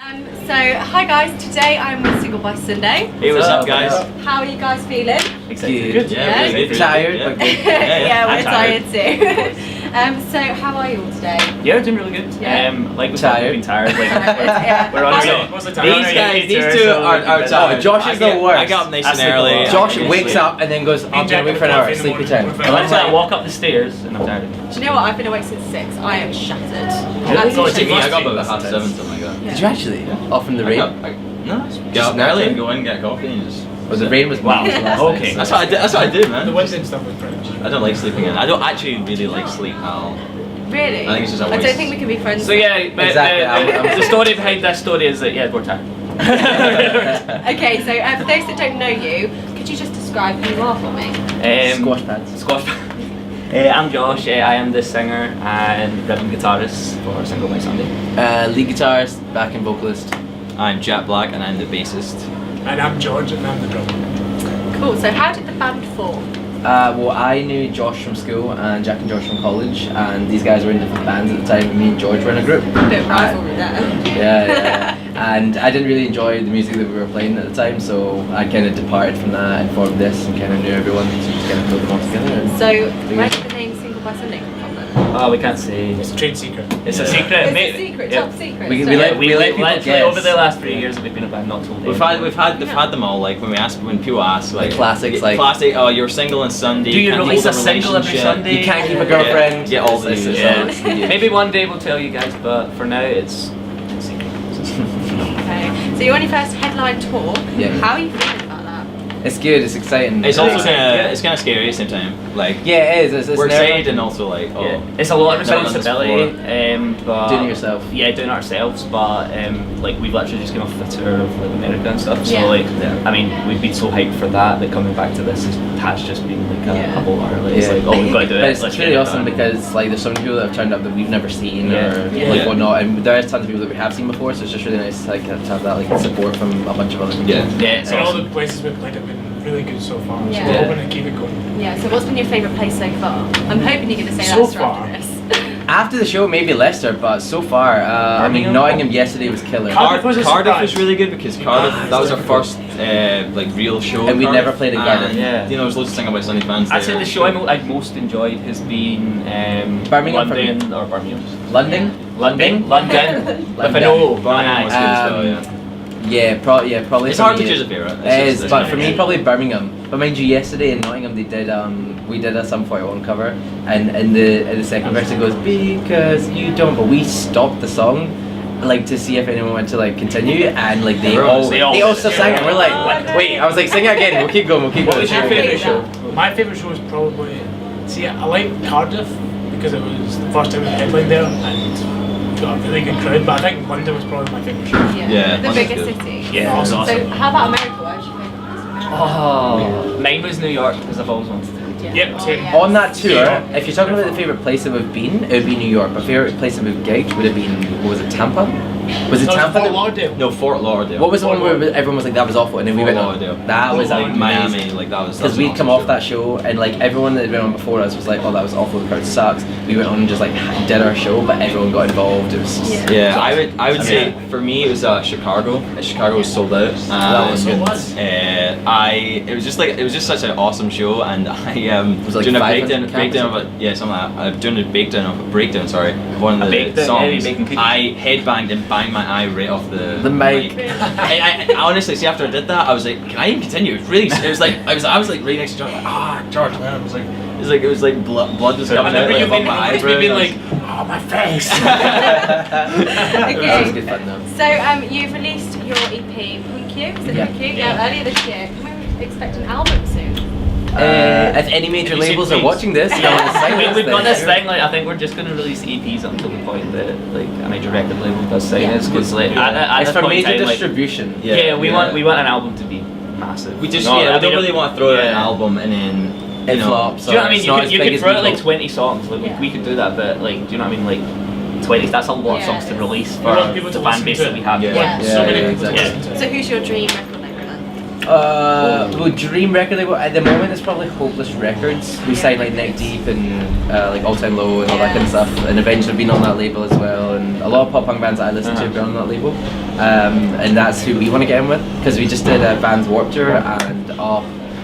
So, hi guys, today I'm with Single by Sunday. Hey, what's up guys? How are you guys feeling? Excited. Good. Yeah. Really good. Tired, Yeah. but good. Yeah, we're I'm tired too. So, how are you all today? Yeah, doing really good. Yeah. Like we Tired. been tired. Like Yeah. we're on How- Most of the time. These guys, these two are tired. Josh is the worst. I got up nice and That's the early. goal. Josh I get wakes sleep. up and then goes, I'm gonna wait for an hour, sleepy time. And And I walk up the stairs and I'm tired. Do you know what? I've been awake since 6. I am shattered. Really? Absolutely Me, I got shattered. about 7, something like that. Yeah. Did you actually? Off in the rain? No, get up early and go in, get coffee and just... Well, the rain was Wow. last night, Okay. so- That's what I did. That's what I did, The man. Wednesday stuff with French. I don't like sleeping in. I don't actually really like sleep at all. Really? I think it's just a I don't waste. think we can be friends. So yeah, Exactly. the story behind that story is that we're tired. Okay, so for those that don't know you, could you just describe who you are for me? Squash pads. Squash. I'm Josh. I am the singer and rhythm guitarist for Single by Sunday. Lead guitarist, backing vocalist. I'm Jack Black and I'm the bassist. And I'm George and I'm the drummer. Cool, so how did the band form? Well, I knew Josh from school and Jack and Josh from college, and these guys were in different bands at the time, and me and George were in a group. Bit of rivalry there. Yeah. And I didn't really enjoy the music that we were playing at the time, so I kind of departed from that and formed this and kind of knew everyone, so just kind of put them all together. So, where did the name Single by Sunday come from then? Oh, we can't say. It's a trade secret. It's a Yeah. secret. It's mate. a secret, Yeah. top secret. We so- let people literally guess. over the last 3 years that we've been a band, not told We've had them all. Like when people ask like classics, like- classic. Oh, you're single on Sunday. Do you can't release hold a single every relationship. Sunday? You can't keep a girlfriend. Get all the It's news. yeah. Maybe one day we'll tell you guys, but for now it's a secret. Okay. So you're on your first headline tour. Yeah. How are you feeling about that? It's good. It's exciting. It's also Yeah. kind of scary at the same time. Like yeah, it is. It's we're nerve- excited and also like Yeah. It's a lot of Never done this responsibility, but Doing it yourself. Yeah, doing it ourselves. But like we've literally just came off the tour of like America and stuff. So Yeah. like, Yeah. I mean, we've been so hyped for that coming back to this has just been like a Yeah. whole hour. Like, it's Yeah. like, oh, we've got to do it. But it's let's really get it awesome done. because like there's so many people that have turned up that we've never seen Yeah. or Yeah. like Yeah. whatnot, and there's tons of people that we have seen before. So it's just really nice like to have that like support from a bunch of other people. Yeah. Yeah, it's And all awesome. the places we've played have been really good so far. So Yeah. we're hoping to keep it going. Yeah, so what's been your favourite place so far? I'm hoping you're going to say So Leicester far. after this. After the show, maybe Leicester, but so far, I mean Birmingham? Nottingham yesterday was killer, Cardiff was a Cardiff surprise. was really good because Cardiff that was our first like real show. And we'd Cardiff. never played in Cardiff. And, Yeah. You know, there's loads of Single by Sunday fans there. I'd say the show I've most enjoyed has been Birmingham for London or Birmingham. London. London. With London. an O. Birmingham was good as well, yeah. Yeah, probably. It's for hard to me, choose a favourite. It is, but for me, yeah. probably Birmingham. But mind you, yesterday in Nottingham, they did we did a Sum 41 cover, and in the second verse it goes because you don't. But we stopped the song, like to see if anyone wanted to like continue, and like they all still sang it. We're like, wait, I was like, sing it again. We'll keep going. We'll keep What going. was your favourite show? My favourite show was probably. See, I like Cardiff because it was the first time we headlined there and got a really good crowd. But I think London was probably my favourite show. Yeah, The London's biggest good. city. Yeah, it was So awesome. how about America? Where's your favourite place in America? Oh, mine was New York because I've always wanted to. Yep, same. yeah. On that tour, Yeah. if you're talking about the favourite place that we've been, it would be New York. But favourite place that we've gigged would have been, what was it, Tampa? Was it No, Tampa? Fort Lauderdale. No, Fort Lauderdale. What was the one where everyone was like, that was awful, and then we Fort went on? Lauderdale. That was like amazing. Miami, like that was. Because we'd come off that show, and like everyone that had been on before us was like, oh, that was awful, the crowd sucks. We went on and just like did our show, but everyone got involved. It was just, Yeah. Yeah, I would say for me it was Chicago. Chicago was sold out. That was And, good. it was just such an awesome show, and I was like doing a 500 breakdown of it. Yeah, something like that. Doing a breakdown of one of the Heavy songs. bacon cookie. I headbanged and banged my eye right off the mic. I honestly see after I did that, I was like, can I even continue? It was really. It was like I was like right next to George, like George, man. It was like blood was coming out like above my eyebrow. You've been and I like, oh my face. That was Okay. good fun though. So you've released your EP Punk You, is it Yeah. Punk You? Yeah, earlier this year. Can we expect an album soon? If any major have you seen labels are Please? watching this, you want to sign We've got this this thing, like I think we're just going to release EPs until the point that like a major record label does sign Yeah. us, because like Yeah. at It's this for point in major time, like, distribution. yeah, we want an album to be massive. We just No, I I don't mean, really want to throw out an yeah. album and then It flops. Do you know what I mean? It's You not could, as you big could as throw we out like hope. 20 songs, like Yeah. we could do that, but like, do you know what I mean? Like 20, that's a lot of Yeah, songs to it's- release We for want people the to fan listen base to that it. we have. Yeah. So many Yeah, people to exactly. listen to. So who's your dream record label then? Well, Dream record label at the moment it's probably Hopeless Records. We signed like Neck Deep and like All Time Low and all that kind of stuff, and eventually been on that label as well. And a lot of pop punk bands that I listen to have been on that label, and that's who we want to get in with because we just did a band's Warped Tour, and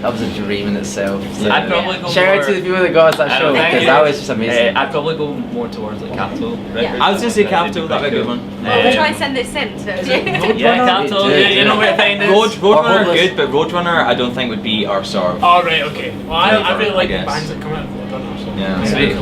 that was a dream in itself. So I'd probably go shout out to the people that got us that show because that was just amazing. I'd probably go more towards like Capitol Records. I was gonna say Capitol, that'd be a good one. Well, we'll try and send this in. So Yeah, Capitol, you know where to find us. Roadrunner are good, but Roadrunner I don't think would be our sort of. Oh, right, okay. Well, I really like the guess. bands that come out of Roadrunner, so Yeah, sweet.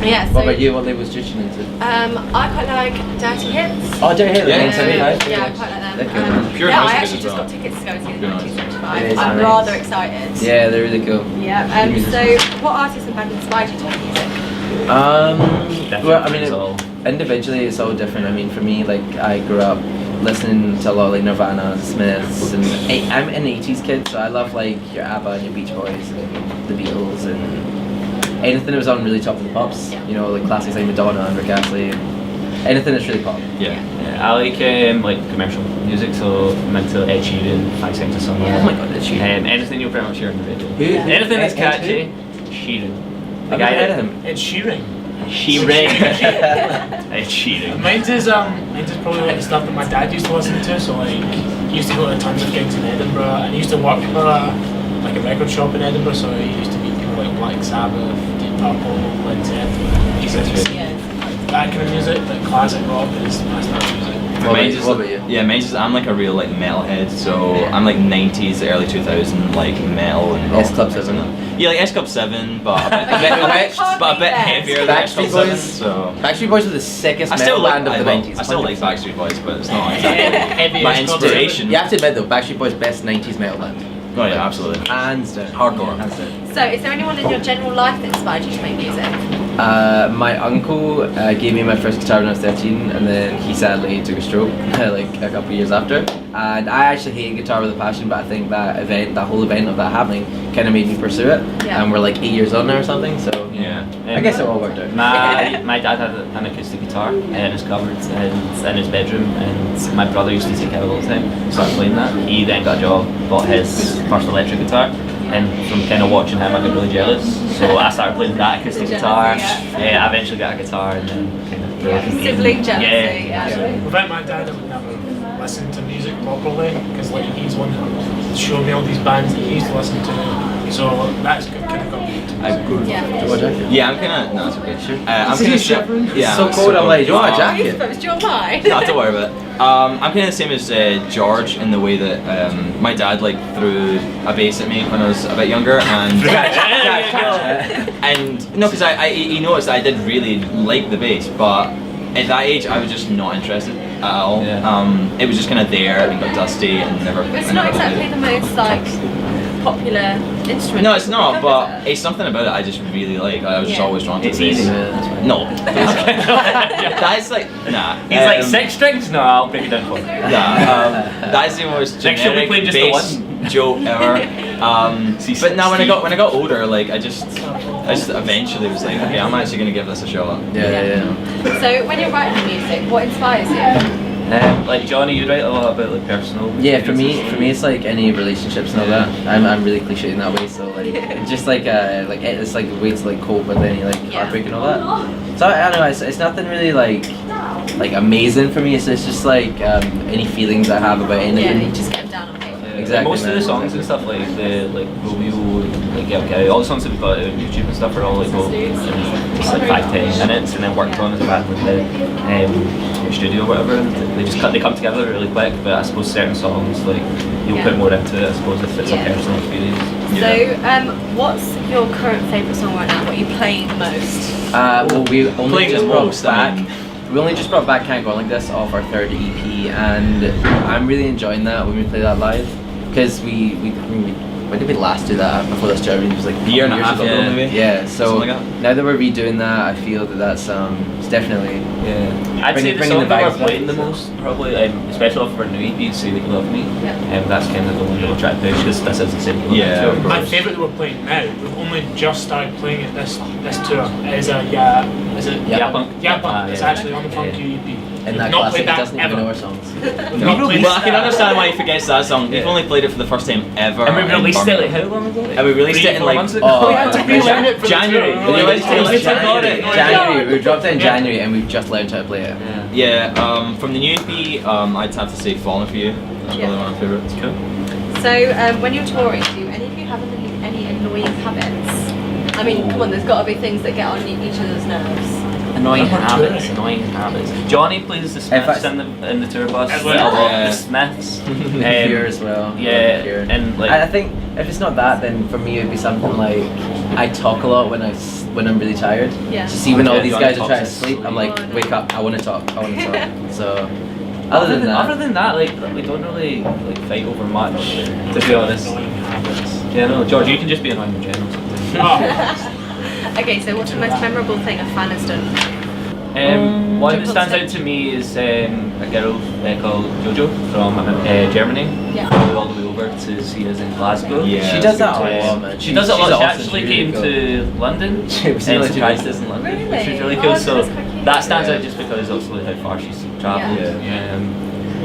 yeah. So What about you? What labels did you into? I quite like Dirty Hits. Oh, Dirty Hits. Yeah, 1975. Yeah, I quite like them. They're good. Pure yeah, I Noise actually as just well. got tickets to go and see the Pure Noise. 1975. It is I'm nice. rather excited. Yeah, they're really cool. Yeah. So, what artists and bands inspired you to make music? Well, I mean, individually it's all different. I mean, for me, like I grew up listening to a lot of like Nirvana, Smiths, and I'm an '80s kid, so I love like your ABBA and your Beach Boys and the Beatles and anything that was on really top of the pops. Yeah. You know, like classics like Madonna and Rick Astley, anything that's really pop. Yeah. I like commercial music, so I'm into Ed Sheeran, 5 Seconds of Summer. Yeah. Oh my god, it's Sheeran. Anything you'll pretty much hear on the radio. Who? Anything that's Ed catchy, Sheeran. The I've guy never heard of that him. It's Shearing. Sheeran. Ed Sheeran. Mine's is probably like the stuff that my dad used to listen to. So like, he used to go to tons of gigs in Edinburgh, and he used to work for like a record shop in Edinburgh. So he used to meet people like Black Sabbath, Deep Purple, Led Zeppelin, That's Yeah. that kind of music. Like classic rock is my style of music. Mine's just What about you? Yeah, mine's just, I'm like a real like metalhead, so I'm like 90s, early 2000 like metal and rock. S Club 7. Yeah, like S Club 7, but a bit heavier than S Club Backstreet 7. Boys. So Backstreet Boys were the sickest I still metal like band of the 90s. I still like Backstreet Boys, but it's not Heavy my S Club inspiration. You have to admit though, Backstreet Boys best 90s metal band. Oh yeah, absolutely. Hands down. Hardcore. Hands down. So, is there anyone in your general life that inspired you to make music? My uncle gave me my first guitar when I was 13, and then he sadly took a stroke like a couple of years after. And I actually hate guitar with a passion, but I think that whole event of that happening kind of made me pursue it. Yeah. And we're like 8 years on now or something, so Yeah. I guess it all worked out. My dad had an acoustic guitar in his cupboard and in his bedroom, and my brother used to take it out all the time. Started playing that. He then got a job, bought his first electric guitar, and from kind of watching him, I got really jealous. So I started playing that acoustic guitar. I eventually got a guitar, and then kind of Sibling jealousy. Yeah. Without my dad, I would never listen to music properly because like he's one who showed me all these bands that he used to listen to. So that's kind of got me into music. Yeah. Yeah, I'm kind of. No, it's okay. Sure. I'm Is kind he of shivering? Yeah, It's so I'm cold. I'm like, do you want a I jacket? suppose, do you want mine? Not to worry about it. I'm kind of the same as George in the way that my dad like threw a bass at me when I was a bit younger, and and no, because he noticed I did really like the bass, but at that age I was just not interested at all. Yeah. It was just kind of there and got dusty and never. It's I not never played exactly it. the most like popular instrument. No, it's not, Is but it? it's something about it I just really like. I was just Yeah. always drawn to It's the bass. easy. No. That's like, nah. He's like 6 strings? No, I'll break it down for you. Yeah, that's the most Like, should we generic play just the bass one? joke ever. But now when I got older, like I just eventually was like, okay, I'm actually gonna give this a shot. Yeah. So, when you're writing music, what inspires you? Like Johnny, you write a lot about like personal. Yeah, for me it's like any relationships and all that. I'm really cliche in that way. So like, just like it's like a way to like cope with any like Yeah. heartbreak and all that. So I don't know. It's nothing really like amazing for me. It's just like any feelings I have about Yeah, anything. you just get them down on paper. Exactly, Most of man. the songs and stuff like Romeo, like Get Okay, all the songs that we've got on YouTube and stuff are all like it's like 5-10 minutes and then worked on as a band in the studio or whatever. And they come together really quick. But I suppose certain songs like you'll Yeah. put more into it. I suppose if it's Yeah. a personal experience. So, what's your current favourite song right now? What are you playing the most? Well, we only Playing just the brought most, back. I mean. We only just brought back Can't Go On Like This off our third EP, and I'm really enjoying that when we play that live, because when did we last do that before this job? It was like A year and a years half ago. ago, maybe? Yeah, so Something like that. now that we're redoing that, I feel that that's it's definitely Yeah, I'd say the bringing song the that vibes we're back. playing the most, probably, especially off of our new EP, Say That You Love Me. Yeah. That's kind of the one that we'll try to push because this is the same. Yeah, of My course. favourite that we're playing now, we've only just started playing it this tour, is Is it? Yeah. Punk. Yeah, but it's yeah. actually on the Funky EP. In that Not classic, played he that doesn't even ever. know our songs. We've not played Well, I can understand why he forgets that song. We've Yeah. only played it for the first time ever. And we in released it Birmingham. like how long ago? And we released it in 3-4 like months ago. Oh, We had to relearn it for the January. tour. We released it in January. January. We dropped it in Yeah. January, and we've just learned how to play it. Yeah. Yeah, from the new EP, I'd have to say Falling For You. That's Yeah. probably one of my favourites. Cool. So when you're touring, do any of you have any annoying habits? I mean, come on, there's got to be things that get on each other's nerves. Annoying I'm not habits. touring. Annoying habits. Johnny plays the Smiths fact- in the tour bus. As A well. lot Yeah. of the Smiths. Here as well. Yeah, Here. and like I think if it's not that, then for me it'd be something like I talk a lot when when I'm really tired. Yeah. So see when all Yeah, these Johnny guys are talks trying to his sleep, I'm like, sleep. Oh, no. wake up, I want to talk, So other than other that, than that, like we don't really like fight over much. To be honest. Annoying habits. Yeah, no, George, you can just be annoying in general sometimes. Oh, Okay, so what's the most memorable thing a fan has done? One that Triple stands six. out to me is a girl called Jojo from Germany. Yeah. Flew all the way over to see us in Glasgow. Yeah. she does that a Um, lot, man. She does it a she's lot. She awesome, actually she's really came cool. to London She was and really surprised cool. us in London, Really? which is really Oh, cool. that's So quite cute. that stands Yeah. out just because obviously how far she's travelled. Yeah. Um,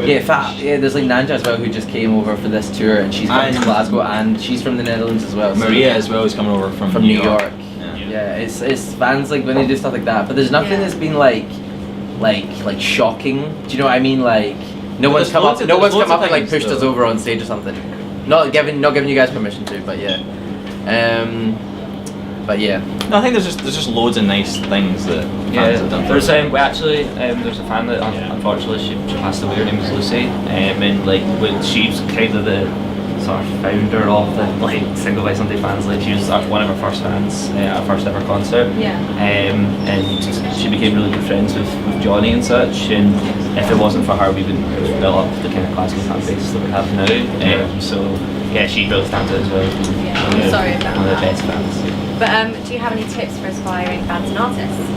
Yeah, there's like Nanja as well who just came over for this tour, and she's come to And- Glasgow, and she's from the Netherlands as well. so- Maria as well is coming over from New York. Yeah. Yeah, it's fans like when they do stuff like that, but there's nothing Yeah. that's been like shocking. Do you know what I mean? Like no one's There's come loads up, of- no there's one's loads come up of and like things, pushed us though. over on stage or something. Not giving you guys permission to, but yeah. But yeah. No, I think there's just loads of nice things that fans have done. there's we actually there's a fan that unfortunately she passed away. Her name was Lucy, and like when she's kind of the sort of founder of the like Single by Sunday fans. Like she was one of our first fans at our first ever concert. Yeah. And she became really good friends with Johnny and such. And if it wasn't for her, we wouldn't have built up the kind of Glasgow fan base that we have now. So yeah, she really stands out as well. Yeah, I'm One of- sorry about one of the that. best fans. But do you have any tips for aspiring bands and artists?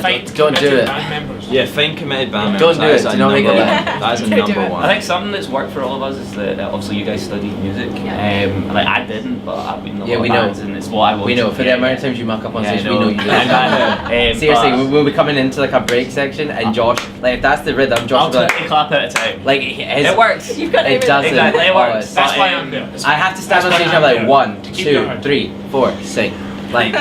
fight Don't do committed it. band members. Yeah, find committed band Don't members. do That it, is a do not make number it one. bad. That is a Don't do number it. one. I think something that's worked for all of us is that obviously you guys studied music. Yeah. Like I didn't, but I've been in a Yeah, lot we of know. bands and it's what I want. We know for the amount of times you muck up on stage, we know you do. Seriously, we'll be coming into like a break section, and Josh, like if that's the rhythm, Josh I'll will be totally clap at a time. like It works. You've got It doesn't. Exactly, it works. Oh, That's But, why I'm there. That's I have to stand on that's stage why and I'm like there. 1, To keep 2, going. 3, 4, sing. Like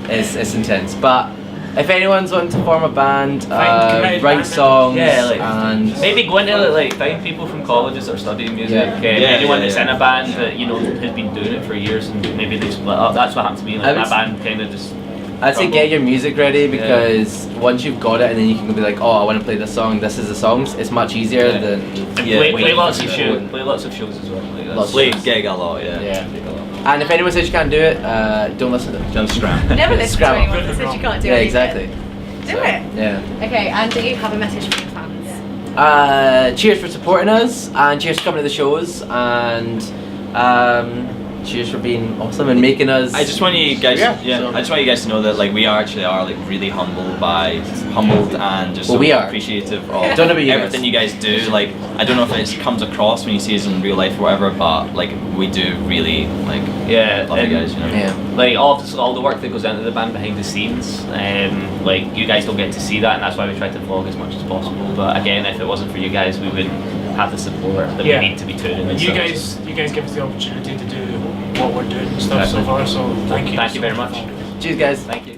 it's intense. But if anyone's wanting to form a band, committed write band songs, Yeah, like and maybe go into like find people from colleges that are studying music. Yeah. Anyone Yeah, that's yeah. in a band that you know has been doing it for years and maybe they split up. That's what happened to me. I Like my would- band kind of just. I'd say crumbled. get your music ready, because once you've got it and then you can be like, oh, I want to play this song. This is the songs. It's much easier Yeah. than And Yeah, play waiting lots for of it. shows. Play lots of shows as well. Like, that's- Lots of Play shows. gig a lot, yeah. Yeah. And if anyone says you can't do it, don't listen to them. Don't scram. Never listen to Scrabble. anyone that says you can't do Yeah, anything. exactly. Do So, it. Yeah. Okay, and do you have a message for your fans? Cheers for supporting us, and cheers for coming to the shows, and cheers for being awesome and making us. I just want you guys, Yeah, yeah. so- I just want you guys to know that like we actually are like really humbled and just Well, so we are. appreciative of Don't know about you everything guys. you guys do. Like I don't know if it comes across when you see us in real life or whatever, but like we do really like Yeah, love you and- guys. You know. Yeah. Like all the work that goes into the band behind the scenes, like you guys don't get to see that, and that's why we try to vlog as much as possible. But again, if it wasn't for you guys, we wouldn't have the support that Yeah. we need to be touring. And And you stuff. guys give us the opportunity to do what we're doing and stuff so Exactly. far. So thank you. Thank you so very much. for- Cheers, guys. Thank you.